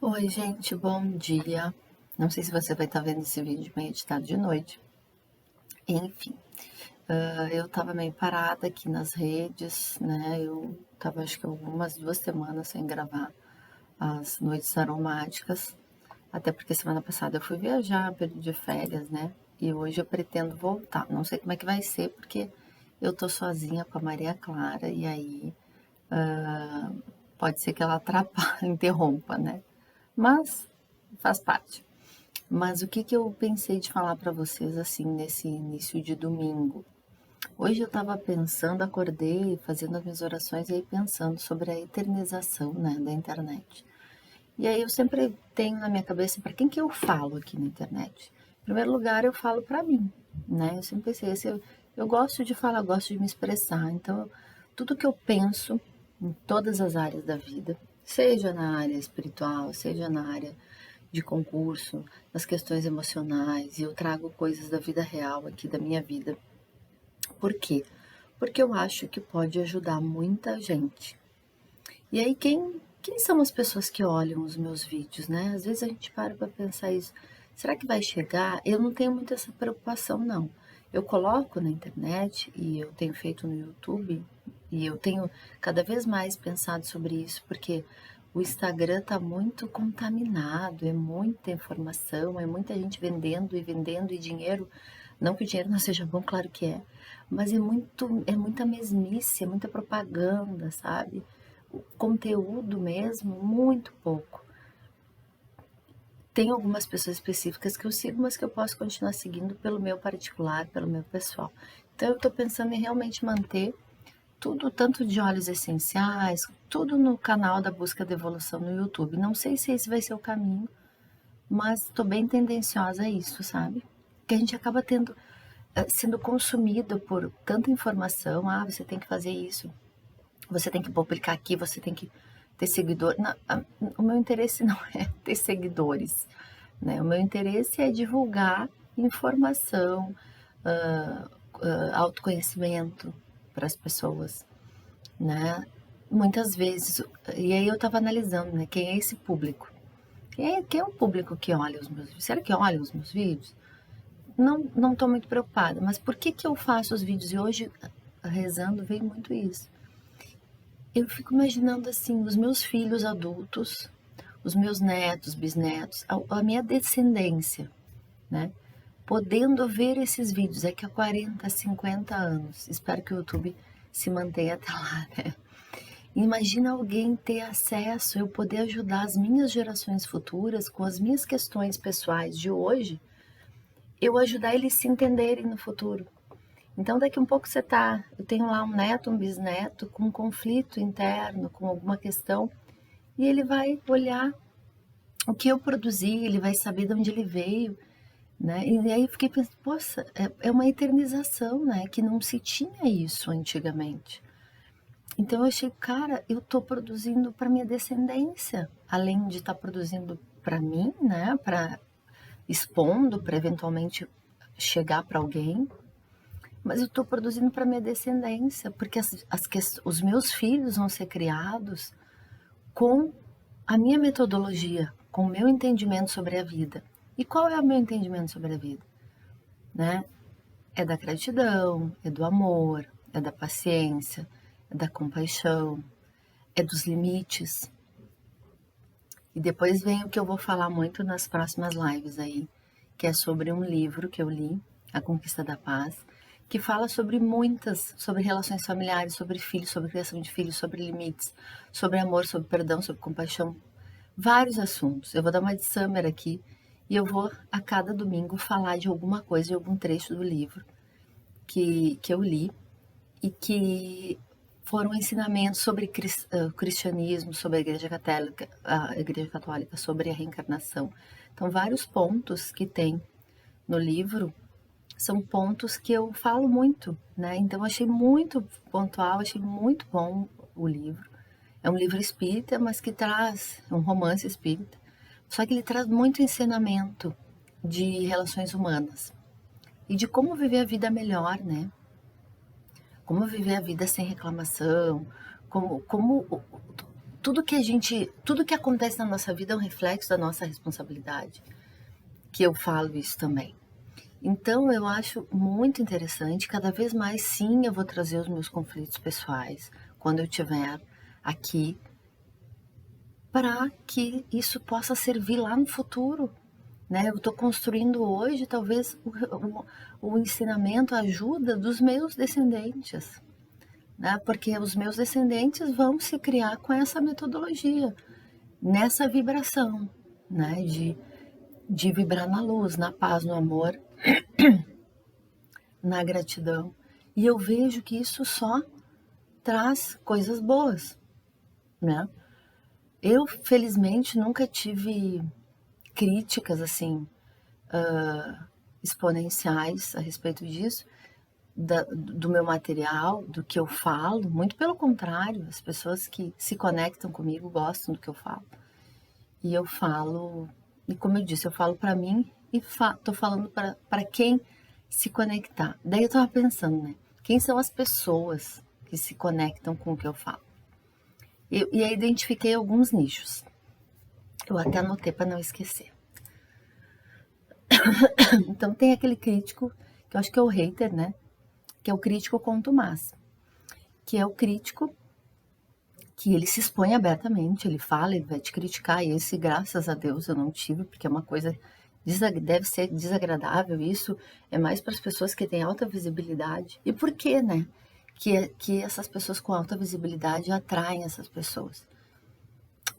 Oi, gente, bom dia. Não sei se você vai estar vendo esse vídeo meio editado de noite. Enfim, eu tava meio parada aqui nas redes, né? Eu tava acho que algumas 2 semanas sem gravar as noites aromáticas, até porque semana passada eu fui viajar, período de férias, né? E hoje eu pretendo voltar. Não sei como é que vai ser, porque eu tô sozinha com a Maria Clara, e aí pode ser que ela atrapalhe, interrompa, né? Mas faz parte. Mas o que eu pensei de falar para vocês assim nesse início de domingo? Hoje eu estava pensando, acordei fazendo as minhas orações e aí pensando sobre a eternização, né, da internet. E aí eu sempre tenho na minha cabeça para quem que eu falo aqui na internet. Em primeiro lugar, eu falo para mim, né? Eu sempre pensei assim, eu gosto de falar, gosto de me expressar. Então, tudo que eu penso em todas as áreas da vida, seja na área espiritual, seja na área de concurso, nas questões emocionais, e eu trago coisas da vida real aqui, da minha vida. Por quê? Porque eu acho que pode ajudar muita gente. E aí, quem são as pessoas que olham os meus vídeos, né? Às vezes a gente para pensar isso. Será que vai chegar? Eu não tenho muito essa preocupação, não. Eu coloco na internet e eu tenho feito no YouTube e eu tenho cada vez mais pensado sobre isso, porque o Instagram está muito contaminado, é muita informação, é muita gente vendendo e vendendo e dinheiro. Não que o dinheiro não seja bom, claro que é, mas é muita mesmice, é muita propaganda, sabe? O conteúdo mesmo, muito pouco. Tem algumas pessoas específicas que eu sigo, mas que eu posso continuar seguindo pelo meu particular, pelo meu pessoal. Então eu estou pensando em realmente manter tudo, tanto de óleos essenciais, tudo no canal da Busca da Evolução no YouTube. Não sei se esse vai ser o caminho, mas estou bem tendenciosa a isso, sabe? Que a gente acaba tendo, sendo consumido por tanta informação. Ah, você tem que fazer isso, você tem que publicar aqui, você tem que ter seguidor. Não, o meu interesse não é ter seguidores, né? O meu interesse é divulgar informação, autoconhecimento para as pessoas, né? Muitas vezes, e aí eu estava analisando, né? Quem é esse público? Quem é o público que olha os meus vídeos? Será que olha os meus vídeos? Não estou muito preocupada, mas por que eu faço os vídeos? E hoje, rezando, veio muito isso. Eu fico imaginando assim, os meus filhos adultos, os meus netos, bisnetos, a minha descendência, né? Podendo ver esses vídeos daqui a 40, 50 anos. Espero que o YouTube se mantenha até lá, né? Imagina alguém ter acesso, eu poder ajudar as minhas gerações futuras com as minhas questões pessoais de hoje, eu ajudar eles a se entenderem no futuro. Então, daqui um pouco eu tenho lá um neto, um bisneto com um conflito interno, com alguma questão, e ele vai olhar o que eu produzi, ele vai saber de onde ele veio, né? E aí eu fiquei pensando, poxa, é uma eternização, né? Que não se tinha isso antigamente. Então eu achei, cara, eu tô produzindo para minha descendência, além de estar produzindo para mim, né? Para expondo, para eventualmente chegar para alguém, mas eu estou produzindo para minha descendência, porque os meus filhos vão ser criados com a minha metodologia, com o meu entendimento sobre a vida. E qual é o meu entendimento sobre a vida? Né? É da gratidão, é do amor, é da paciência, é da compaixão, é dos limites. E depois vem o que eu vou falar muito nas próximas lives aí, que é sobre um livro que eu li, A Conquista da Paz, que fala sobre relações familiares, sobre filhos, sobre criação de filhos, sobre limites, sobre amor, sobre perdão, sobre compaixão, vários assuntos. Eu vou dar uma de summer aqui e eu vou a cada domingo falar de alguma coisa, de algum trecho do livro que eu li e que foram ensinamentos sobre cristianismo, sobre a Igreja Católica, sobre a reencarnação. Então, vários pontos que tem no livro são pontos que eu falo muito, né? Então, achei muito pontual, achei muito bom o livro. É um livro espírita, mas que traz um romance espírita, só que ele traz muito ensinamento de relações humanas e de como viver a vida melhor, né? Como viver a vida sem reclamação, como tudo que acontece na nossa vida é um reflexo da nossa responsabilidade, que eu falo isso também. Então, eu acho muito interessante, cada vez mais, sim, eu vou trazer os meus conflitos pessoais, quando eu estiver aqui, para que isso possa servir lá no futuro, né? Eu estou construindo hoje, talvez, o ensinamento, a ajuda dos meus descendentes, né? Porque os meus descendentes vão se criar com essa metodologia, nessa vibração, né? De vibrar na luz, na paz, no amor, na gratidão. E eu vejo que isso só traz coisas boas, né? Eu, felizmente, nunca tive críticas, assim, exponenciais a respeito disso, do meu material, do que eu falo. Muito pelo contrário, as pessoas que se conectam comigo gostam do que eu falo. E eu falo, e como eu disse, eu falo para mim e tô falando para quem se conectar. Daí eu tava pensando, né? Quem são as pessoas que se conectam com o que eu falo? E aí identifiquei alguns nichos. Eu até anotei para não esquecer. Então tem aquele crítico, que eu acho que é o hater, né? Que é o crítico contumaz. Que é o crítico que ele se expõe abertamente, ele fala, ele vai te criticar, e esse, graças a Deus, eu não tive, porque é uma coisa, deve ser desagradável, isso é mais para as pessoas que têm alta visibilidade. E por quê, né? Que essas pessoas com alta visibilidade atraem essas pessoas.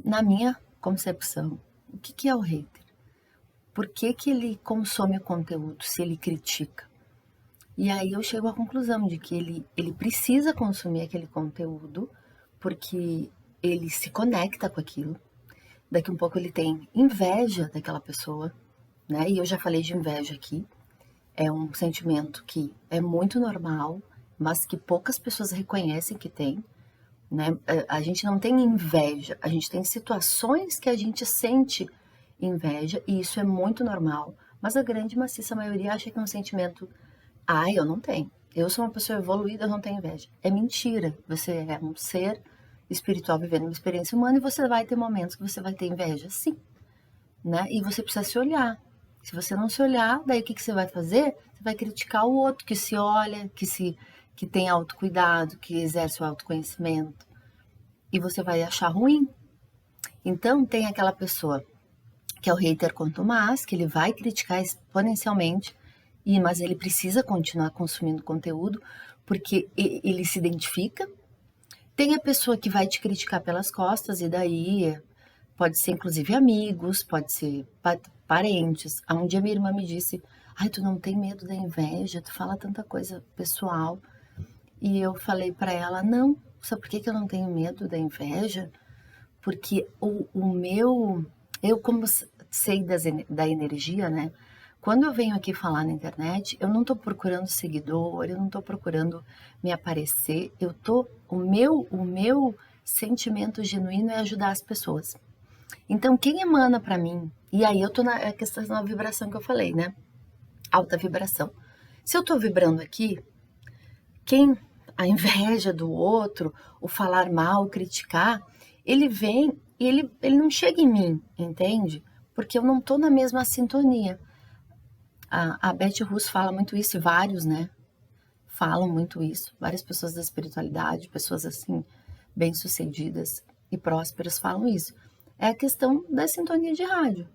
Na minha concepção, o que é o hater? Por que ele consome o conteúdo se ele critica? E aí eu chego à conclusão de que ele precisa consumir aquele conteúdo porque ele se conecta com aquilo. Daqui um pouco ele tem inveja daquela pessoa, né? E eu já falei de inveja aqui. É um sentimento que é muito normal, mas que poucas pessoas reconhecem que tem, né? A gente não tem inveja, a gente tem situações que a gente sente inveja, e isso é muito normal, mas a grande maciça maioria acha que é um sentimento, eu não tenho. Eu sou uma pessoa evoluída, eu não tenho inveja. É mentira. Você é um ser espiritual vivendo uma experiência humana e você vai ter momentos que você vai ter inveja, sim, né? E você precisa se olhar. Se você não se olhar, daí o que você vai fazer? Você vai criticar o outro que se olha, que tem autocuidado, que exerce o autoconhecimento. E você vai achar ruim. Então, tem aquela pessoa que é o hater contumaz, que ele vai criticar exponencialmente, mas ele precisa continuar consumindo conteúdo, porque ele se identifica. Tem a pessoa que vai te criticar pelas costas, e daí pode ser inclusive amigos, pode ser parentes. Um dia minha irmã me disse, tu não tem medo da inveja, tu fala tanta coisa pessoal. E eu falei para ela, não, sabe por que eu não tenho medo da inveja? Porque eu como sei da energia, né? Quando eu venho aqui falar na internet, eu não estou procurando seguidor, eu não estou procurando me aparecer, o meu sentimento genuíno é ajudar as pessoas. Então, quem emana para mim, e aí eu tô na questão da vibração que eu falei, né? Alta vibração. Se eu tô vibrando aqui, a inveja do outro, o falar mal, o criticar, ele vem e ele não chega em mim, entende? Porque eu não tô na mesma sintonia. A Beth Russo fala muito isso, e vários, né? Falam muito isso. Várias pessoas da espiritualidade, pessoas assim, bem-sucedidas e prósperas falam isso. É a questão da sintonia de rádio.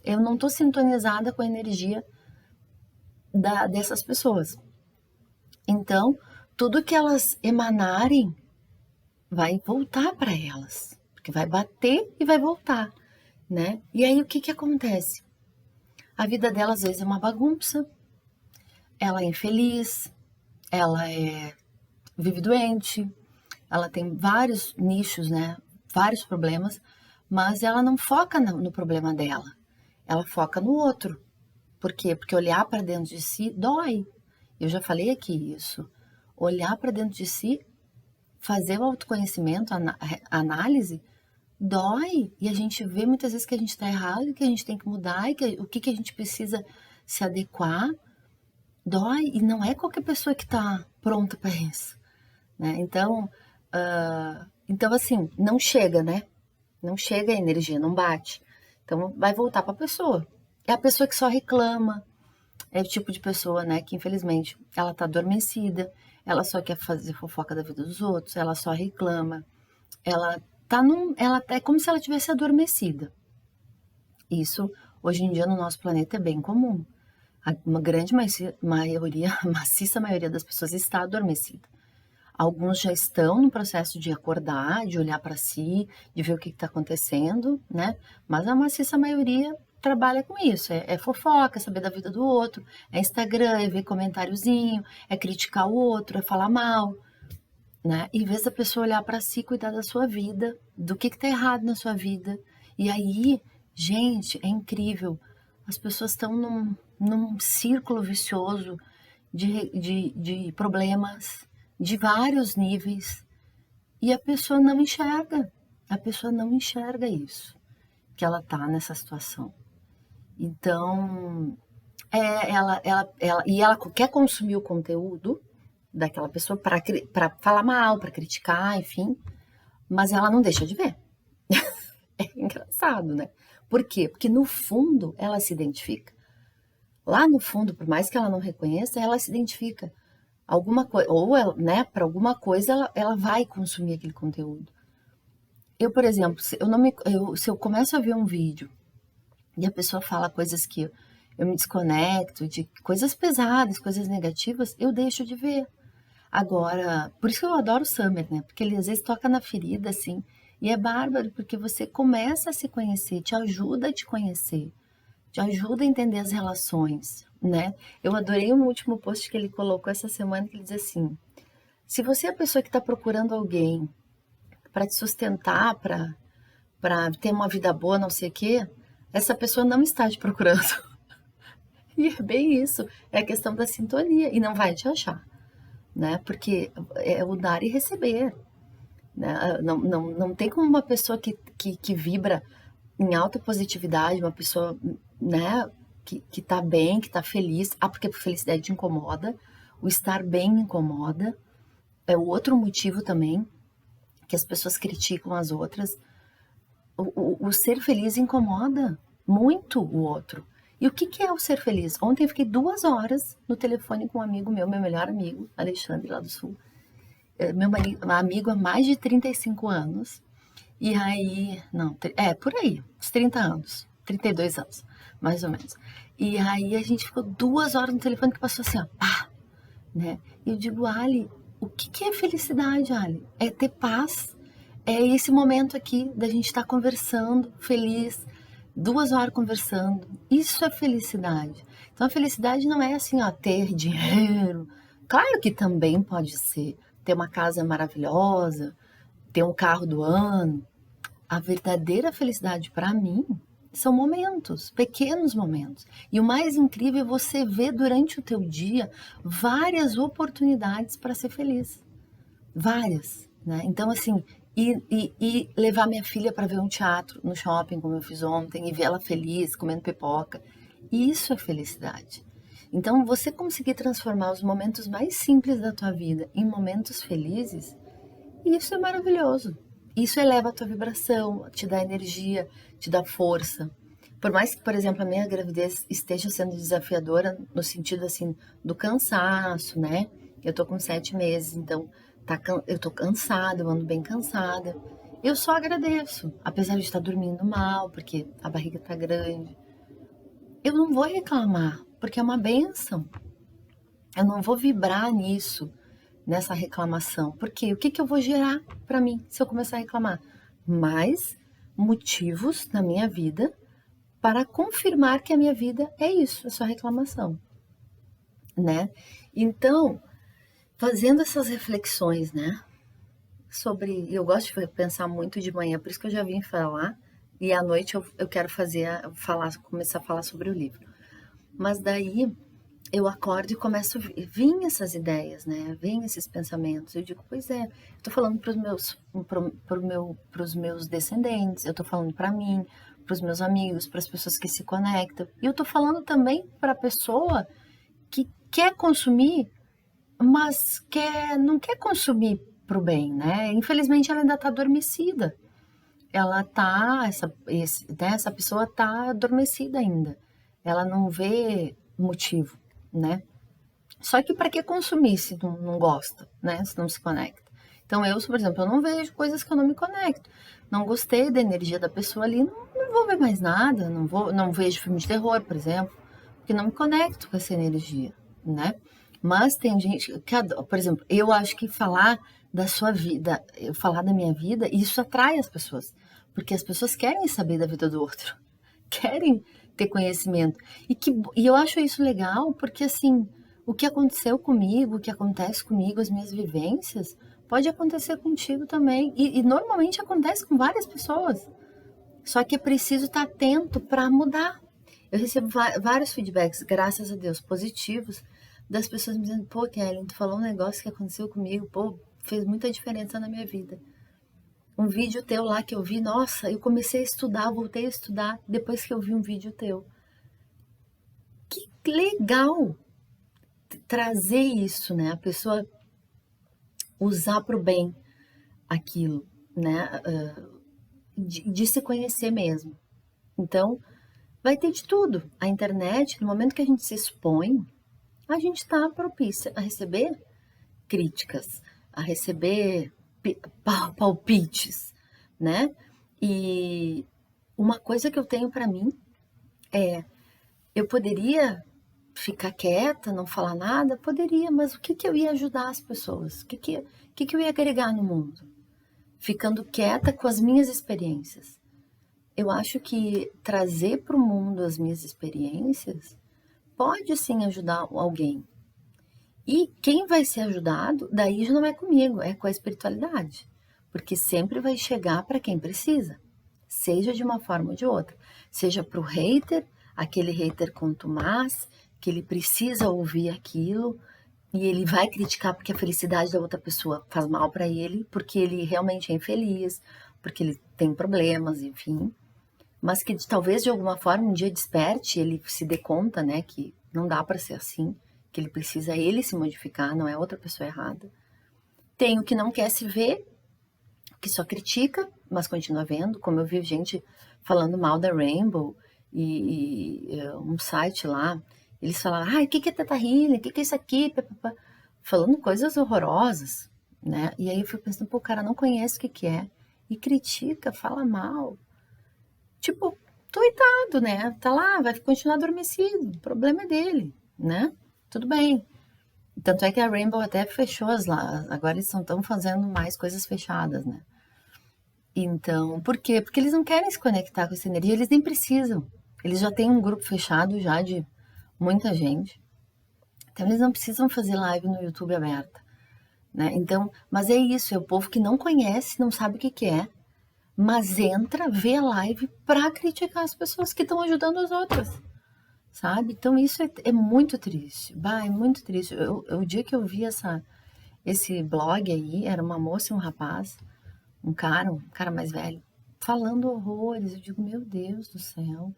Eu não estou sintonizada com a energia dessas pessoas. Então, tudo que elas emanarem vai voltar para elas, porque vai bater e vai voltar, né? E aí o que acontece? A vida dela às vezes é uma bagunça, ela é infeliz, ela vive doente, ela tem vários nichos, né? Vários problemas, mas ela não foca no problema dela, ela foca no outro. Por quê? Porque olhar para dentro de si dói. Eu já falei aqui isso. Olhar para dentro de si, fazer o autoconhecimento, a análise, dói. E a gente vê muitas vezes que a gente está errado, que a gente tem que mudar, e o que a gente precisa se adequar. Dói. E não é qualquer pessoa que está pronta para isso, né? Então, assim, não chega, né? Não chega a energia, não bate. Então vai voltar para a pessoa. É a pessoa que só reclama. É o tipo de pessoa, né, que infelizmente ela tá adormecida, ela só quer fazer fofoca da vida dos outros, ela só reclama. Ela é como se ela tivesse adormecida. Isso hoje em dia no nosso planeta é bem comum. Uma grande maioria, maciça maioria das pessoas está adormecida. Alguns já estão no processo de acordar, de olhar para si, de ver o que está acontecendo, né? Mas a maciça maioria trabalha com isso. É fofoca, é saber da vida do outro, é Instagram, é ver comentáriozinho, é criticar o outro, é falar mal, né? Em vez da pessoa olhar para si, cuidar da sua vida, do que está errado na sua vida. E aí, gente, é incrível. As pessoas estão num círculo vicioso de problemas de vários níveis e a pessoa não enxerga. A pessoa não enxerga isso, que ela está nessa situação. Então, ela quer consumir o conteúdo daquela pessoa para falar mal, para criticar, enfim, mas ela não deixa de ver. É engraçado, né? Por quê? Porque no fundo ela se identifica. Lá no fundo, por mais que ela não reconheça, ela se identifica. Alguma coisa, ou ela, né, para alguma coisa ela vai consumir aquele conteúdo. Eu, por exemplo, se eu começo a ver um vídeo e a pessoa fala coisas que eu me desconecto, de coisas pesadas, coisas negativas, eu deixo de ver. Agora, por isso que eu adoro o Summer, né? Porque ele às vezes toca na ferida, assim, e é bárbaro, porque você começa a se conhecer, te ajuda a te conhecer, te ajuda a entender as relações, né? Eu adorei um último post que ele colocou essa semana, que ele diz assim: se você é a pessoa que está procurando alguém para te sustentar, para ter uma vida boa, não sei o quê, essa pessoa não está te procurando. E é bem isso, é a questão da sintonia, e não vai te achar, né? Porque é o dar e receber, né? Não tem como uma pessoa que vibra em alta positividade, uma pessoa, né, que tá bem, que tá feliz. Ah, porque a felicidade te incomoda, o estar bem incomoda. É o outro motivo também que as pessoas criticam as outras. O ser feliz incomoda muito o outro. E o que é o ser feliz? Ontem eu fiquei 2 horas no telefone com um amigo meu melhor amigo, Alexandre, lá do Sul. Meu amigo há mais de 35 anos. E aí, não, por aí, uns 30 anos, 32 anos, mais ou menos. E aí a gente ficou 2 horas no telefone que passou assim, ó, pá, né? E eu digo, Ali, o que é felicidade, Ali? É ter paz, é esse momento aqui da gente estar conversando, feliz, 2 horas conversando. Isso é felicidade. Então a felicidade não é assim, ó, ter dinheiro. Claro que também pode ser ter uma casa maravilhosa, ter um carro do ano. A verdadeira felicidade para mim são momentos, pequenos momentos. E o mais incrível é você ver durante o teu dia várias oportunidades para ser feliz. Várias, né? Então, assim, e levar minha filha para ver um teatro no shopping, como eu fiz ontem, e ver ela feliz, comendo pipoca. Isso é felicidade. Então, você conseguir transformar os momentos mais simples da tua vida em momentos felizes, isso é maravilhoso. Isso eleva a tua vibração, te dá energia, te dá força. Por mais que, por exemplo, a minha gravidez esteja sendo desafiadora no sentido assim do cansaço, né? Eu tô com 7 meses, então eu tô cansada, eu ando bem cansada. Eu só agradeço, apesar de estar dormindo mal, porque a barriga tá grande. Eu não vou reclamar, porque é uma bênção. Eu não vou vibrar nisso, nessa reclamação. Porque o que eu vou gerar para mim se eu começar a reclamar? Mais motivos na minha vida para confirmar que a minha vida é isso, é só reclamação, né? Então, fazendo essas reflexões, né? Sobre, eu gosto de pensar muito de manhã, por isso que eu já vim falar, e à noite eu quero começar a falar sobre o livro. Mas daí eu acordo e começo a vir essas ideias, né? Vêm esses pensamentos. Eu digo, pois é, eu tô falando pros meus descendentes, eu tô falando para mim, pros meus amigos, para as pessoas que se conectam. E eu tô falando também para a pessoa que quer consumir, mas não quer consumir pro bem, né? Infelizmente ela ainda tá adormecida. ela tá, essa pessoa tá adormecida ainda. Ela não vê motivo, né? Só que para que consumir se não gosta, né? Se não se conecta. Então eu, por exemplo, eu não vejo coisas que eu não me conecto. Não gostei da energia da pessoa ali, não vou ver mais nada, não vejo filme de terror, por exemplo, porque não me conecto com essa energia, né? Mas tem gente que, por exemplo, eu acho que falar da sua vida, eu falar da minha vida, isso atrai as pessoas, porque as pessoas querem saber da vida do outro, querem ter conhecimento. E eu acho isso legal, porque assim, o que aconteceu comigo, o que acontece comigo, as minhas vivências, pode acontecer contigo também. E normalmente acontece com várias pessoas. Só que é preciso estar atento para mudar. Eu recebo vários feedbacks, graças a Deus, positivos, das pessoas me dizendo, pô, Kelly, tu falou um negócio que aconteceu comigo, pô, fez muita diferença na minha vida. Um vídeo teu lá que eu vi, nossa, eu comecei a estudar, voltei a estudar depois que eu vi um vídeo teu. Que legal trazer isso, né? A pessoa usar para o bem aquilo, né? De se conhecer mesmo. Então, vai ter de tudo. A internet, no momento que a gente se expõe, a gente está propícia a receber críticas, a receber palpites, né? E uma coisa que eu tenho para mim é, eu poderia ficar quieta, não falar nada? Poderia, mas o que que eu ia ajudar as pessoas? O que eu ia agregar no mundo? Ficando quieta com as minhas experiências. Eu acho que trazer para o mundo as minhas experiências pode sim ajudar alguém. E quem vai ser ajudado, daí já não é comigo, é com a espiritualidade. Porque sempre vai chegar para quem precisa, seja de uma forma ou de outra. Seja para o hater, aquele hater contumaz, que ele precisa ouvir aquilo e ele vai criticar porque a felicidade da outra pessoa faz mal para ele, porque ele realmente é infeliz, porque ele tem problemas, enfim. Mas que talvez de alguma forma um dia desperte, ele se dê conta, né, que não dá para ser assim, que ele precisa ele se modificar, não é outra pessoa errada. Tem o que não quer se ver, que só critica, mas continua vendo, como eu vi gente falando mal da Rainbow e um site lá, eles falaram, ai, o que é Teta Healing, o que é isso aqui, falando coisas horrorosas, né? E aí eu fui pensando, pô, o cara não conhece o que é, e critica, fala mal. Tipo, coitado, né? Tá lá, vai continuar adormecido, o problema é dele, né? Tudo bem. Tanto é que a Rainbow até fechou lá, agora eles estão fazendo mais coisas fechadas, né? Então, por quê? Porque eles não querem se conectar com essa energia, eles nem precisam. Eles já têm um grupo fechado já de muita gente. Então eles não precisam fazer live no YouTube aberta, né? Então, mas é isso, é o povo que não conhece, não sabe o que que é, mas entra, vê a live para criticar as pessoas que estão ajudando as outras, sabe? Então isso é muito triste, bah, é muito triste. O dia que eu vi esse blog aí, era uma moça e um rapaz, um cara mais velho, falando horrores. Eu digo, meu Deus do céu,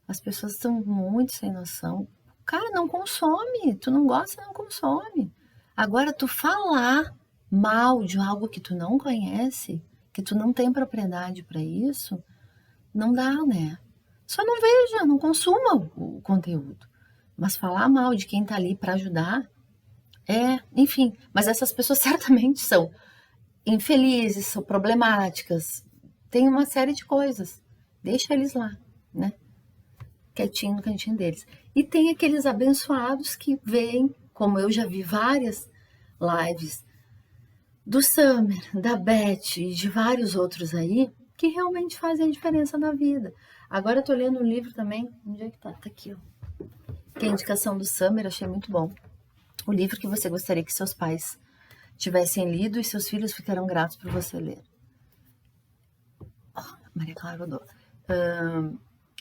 as pessoas estão muito sem noção. Cara, não consome, tu não gosta, não consome. Agora, tu falar mal de algo que tu não conhece, que tu não tem propriedade para isso, não dá, né? Só não veja, não consuma o conteúdo. Mas falar mal de quem tá ali para ajudar, enfim. Mas essas pessoas certamente são infelizes, são problemáticas, tem uma série de coisas. Deixa eles lá, né? Quietinho no cantinho deles. E tem aqueles abençoados que veem, como eu já vi várias lives do Summer, da Beth e de vários outros aí, que realmente fazem a diferença na vida. Agora eu tô lendo um livro também, onde é que tá? Tá aqui, ó. Que é a indicação do Summer, achei muito bom. O livro que você gostaria que seus pais tivessem lido e seus filhos ficarão gratos por você ler. Maria Clara Godot.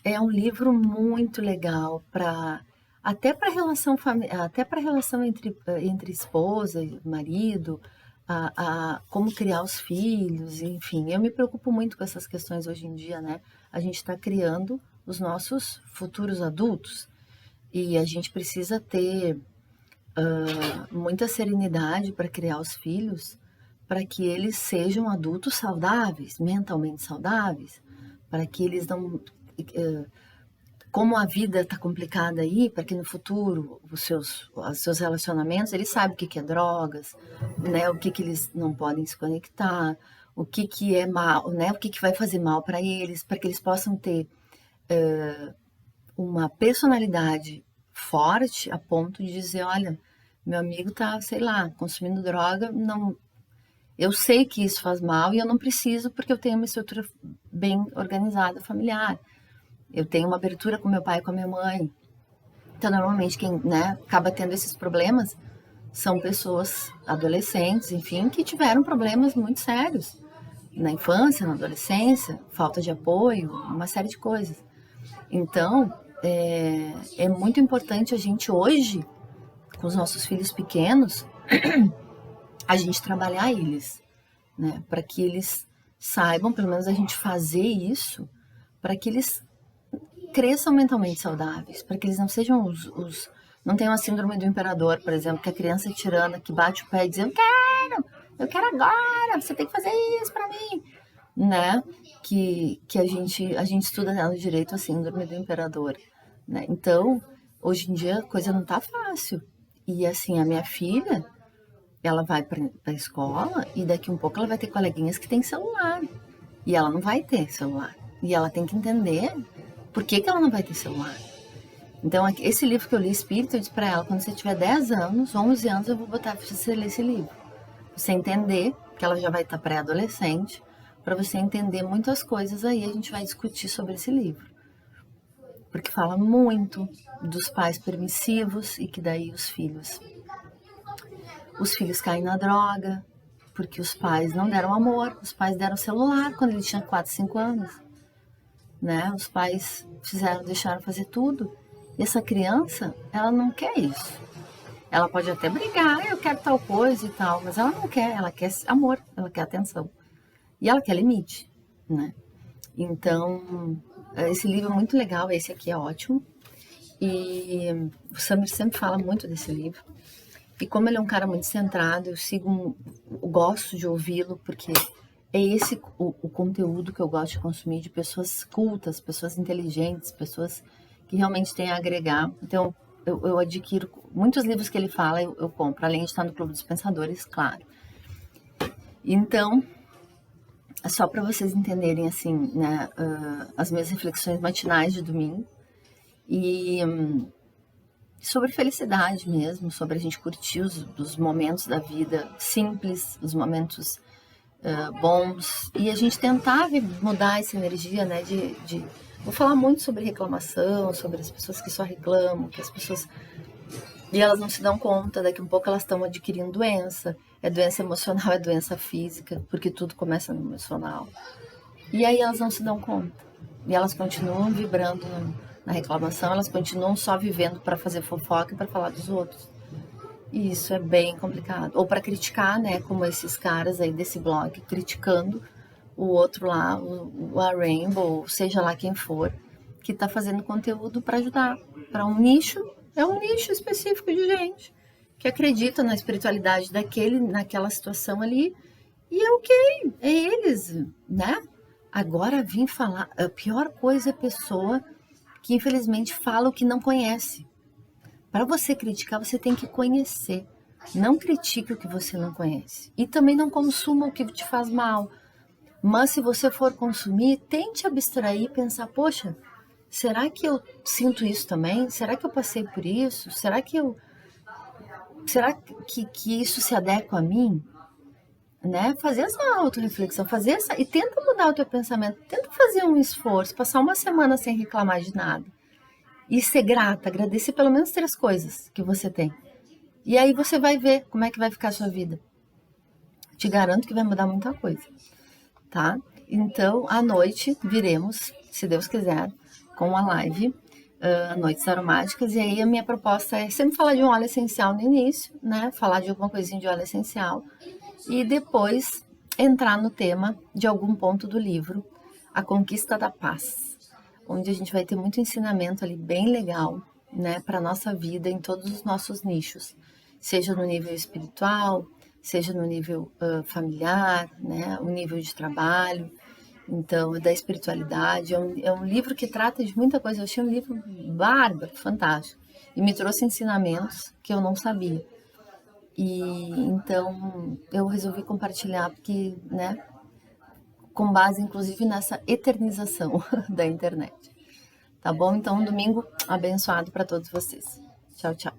É um livro muito legal para até para relação até para relação entre esposa e marido, como criar os filhos, enfim. Eu me preocupo muito com essas questões hoje em dia, né? A gente está criando os nossos futuros adultos e a gente precisa ter muita serenidade para criar os filhos, para que eles sejam adultos saudáveis, mentalmente saudáveis, para que eles não... Como a vida está complicada aí, para que no futuro os seus relacionamentos, eles sabem o que é drogas, né? O que eles não podem se conectar, o que é mal, né? O que vai fazer mal para eles, para que eles possam ter uma personalidade forte a ponto de dizer, olha, meu amigo tá, sei lá, consumindo droga, não, eu sei que isso faz mal e eu não preciso porque eu tenho uma estrutura bem organizada familiar. Eu tenho uma abertura com meu pai e com a minha mãe. Então, normalmente, quem, né, acaba tendo esses problemas são pessoas, adolescentes, enfim, que tiveram problemas muito sérios na infância, na adolescência, falta de apoio, uma série de coisas. Então, é muito importante a gente hoje, com os nossos filhos pequenos, a gente trabalhar eles, né, para que eles saibam, pelo menos a gente fazer isso, para que eles cresçam mentalmente saudáveis, para que eles não sejam não tenham a síndrome do imperador, por exemplo, que a criança é tirana, que bate o pé e diz, eu quero agora, você tem que fazer isso para mim, né? Que a gente estuda no direito a síndrome do imperador, né? Então, hoje em dia a coisa não tá fácil. E assim, a minha filha, ela vai para a escola e daqui um pouco ela vai ter coleguinhas que têm celular. E ela não vai ter celular. E ela tem que entender por que ela não vai ter celular. Então, esse livro que eu li, Espírito, eu disse para ela, quando você tiver 10 anos, 11 anos, eu vou botar para você ler esse livro. Pra você entender, que ela já vai estar pré-adolescente, para você entender muitas coisas aí, a gente vai discutir sobre esse livro. Porque fala muito dos pais permissivos e que daí os filhos caem na droga, porque os pais não deram amor, os pais deram celular quando ele tinha 4, 5 anos, né? Os pais deixaram fazer tudo. E essa criança, ela não quer isso. Ela pode até brigar, eu quero tal coisa e tal, mas ela não quer, ela quer amor, ela quer atenção. E ela quer limite, né? Então, esse livro é muito legal, esse aqui é ótimo. E o Samir sempre fala muito desse livro. E como ele é um cara muito centrado, eu gosto de ouvi-lo, porque é esse o conteúdo que eu gosto de consumir, de pessoas cultas, pessoas inteligentes, pessoas que realmente têm a agregar. Então, eu adquiro muitos livros que ele fala, eu compro, além de estar no Clube dos Pensadores, claro. Então, é só para vocês entenderem, assim, né, as minhas reflexões matinais de domingo. E sobre felicidade mesmo, sobre a gente curtir os momentos da vida simples, os momentos bons, e a gente tentar mudar essa energia, né, Vou falar muito sobre reclamação, sobre as pessoas que só reclamam, que as pessoas... E elas não se dão conta, daqui a um pouco elas estão adquirindo doença, é doença emocional, é doença física, porque tudo começa no emocional. E aí elas não se dão conta, e elas continuam vibrando na reclamação, elas continuam só vivendo para fazer fofoca e para falar dos outros. E isso é bem complicado. Ou para criticar, né, como esses caras aí desse blog, criticando o outro lá, a Rainbow, seja lá quem for, que está fazendo conteúdo para ajudar. Para um nicho, é um nicho específico de gente que acredita na espiritualidade naquela situação ali. E é ok, é eles, né? Agora vim falar, a pior coisa é a pessoa que infelizmente fala o que não conhece. Para você criticar, você tem que conhecer. Não critique o que você não conhece. E também não consuma o que te faz mal. Mas se você for consumir, tente abstrair e pensar, poxa, será que eu sinto isso também? Será que eu passei por isso? Será que isso se adequa a mim? Né? Fazer essa autorreflexão, e tenta mudar o teu pensamento, tenta fazer um esforço, passar uma semana sem reclamar de nada. E ser grata, agradecer pelo menos 3 coisas que você tem. E aí você vai ver como é que vai ficar a sua vida. Te garanto que vai mudar muita coisa, tá? Então, à noite, viremos, se Deus quiser, com a live Noites Aromáticas. E aí a minha proposta é sempre falar de um óleo essencial no início, né? Falar de alguma coisinha de óleo essencial. E depois entrar no tema de algum ponto do livro, A Conquista da Paz, onde a gente vai ter muito ensinamento ali bem legal, né, para nossa vida em todos os nossos nichos, seja no nível espiritual, seja no nível familiar, né, o nível de trabalho, então, da espiritualidade. É um livro que trata de muita coisa. Eu achei um livro bárbaro, fantástico. E me trouxe ensinamentos que eu não sabia. E então eu resolvi compartilhar porque, né, com base inclusive nessa eternização da internet. Tá bom? Então, um domingo abençoado para todos vocês. Tchau, tchau.